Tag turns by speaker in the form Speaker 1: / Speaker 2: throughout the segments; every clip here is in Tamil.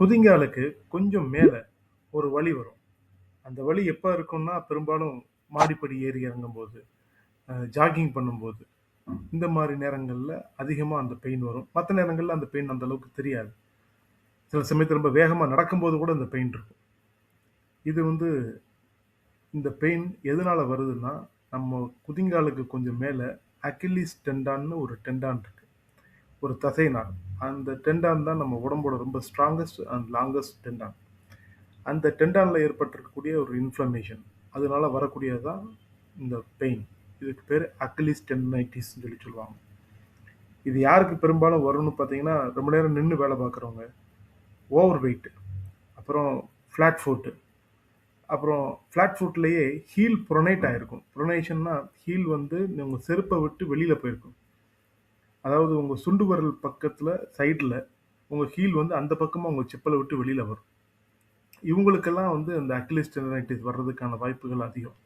Speaker 1: குதிங்காலுக்கு கொஞ்சம் மேல ஒரு வலி வரும். அந்த வலி எப்ப இருக்கும்னா, பெரும்பாலும் மாடிப்படி ஏறி இறங்கும்போது, ஜாக்கிங் பண்ணும்போது, இந்த மாரி நேரங்கள்ல அதிகமா அந்த பெயின் வரும். மத்த நேரங்கள்ல அந்த பெயின் அந்த அளவுக்கு தெரியாது. சில சமயத்துல ரொம்ப வேகமா நடக்கும்போது கூட இந்த பெயின் இருக்கும். இது வந்து இந்த பெயின் எதனால வருதுன்னா, நம்ம குதிங்காலுக்கு கொஞ்சம் மேல அக்கில்லீஸ் டெண்டான்னு ஒரு டெண்டான் இருக்கு. ஒரு தசை நார். அந்த டெண்டான் தான் நம்ம உடம்போட ரொம்ப ஸ்ட்ராங்கஸ்ட் அண்ட் லாங்கஸ்ட் டெண்டான். அந்த டெண்டான்ல ஏற்பட்டிருக்கக்கூடிய ஒரு இன்ஃப்ளமேஷன். அதனால வரக்கூடியது தான் இந்த பெயின். இதுக்கு பேரு அக்கில்லீஸ் டெண்டனைட்டிஸ்ன்னு சொல்லுவாங்க. இது யாருக்கு பெரும்பாலும் வரும்னு பார்த்தீங்கன்னா, ரொம்ப நேரம் நின்னு வேலை பார்க்குறவங்க, ஓவர் வெயிட், அப்புறம் ஃப்ளாட் ஃபுட். அப்புறம் ஃப்ளாட் ஃபுட்லயே ஹீல் ப்ரோனேட் ஆயிருக்கும். ப்ரோனேஷன்னா ஹீல் வந்து உங்க செருப்ப விட்டு வெளியில போயிருக்கும். அதாவது உங்க சுண்டு விரல் பக்கத்துல சைடுல உங்க ஹீல் வந்து அந்த பக்கமா உங்க செப்பல விட்டு வெளியில வரும். இவங்களுக்கெல்லாம் வந்து இந்த அக்கிலிஸ் டெண்டனைட்டிஸ் வர்றதுக்கான வாய்ப்புகள் அதிகம்.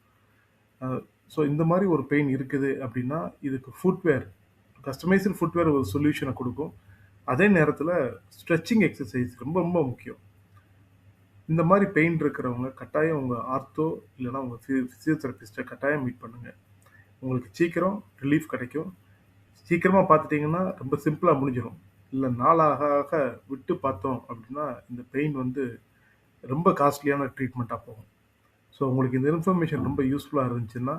Speaker 1: அ ஸோ இந்த மாரி ஒரு பெயின் இருக்குது அப்படின்னா, இதுக்கு ஃபுட்வேர் கஸ்டமைஸ்டு ஃபுட்வேர் ஒரு சொல்யூஷன குடுக்கும். அதே நேரத்துல ஸ்ட்ரெச்சிங் எக்சர்சைஸ் ரொம்ப ரொம்ப முக்கியம். இந்த மாரி பெயின் இருக்கிறவங்க கட்டாயம் உங்க ஆர்த்தோ இல்லன்னா உங்க பிசியோதெரபிஸ்ட்ட கட்டாயம் மீட் பண்ணுங்க. உங்களுக்கு சீக்கிரம் ரிலீஃப் கிடைக்கும். சீக்கிரமா பார்த்துட்டீங்கன்னா, ரொம்ப சிம்பிளா முடிஞ்சிரும். இல்ல நாள் ஆக ஆக விட்டு பார்த்தோம் அப்படின்னா, இந்த பெயின் வந்து ரொம்ப காஸ்ட்லியான ட்ரீட்மெண்ட்டா போகும். ஸோ உங்களுக்கு இந்த இன்ஃபர்மேஷன் ரொம்ப யூஸ்ஃபுல்லா இருந்துச்சுன்னா,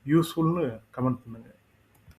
Speaker 1: யூஸ்ஃபுல்னு கமெண்ட் பண்ணுங்க.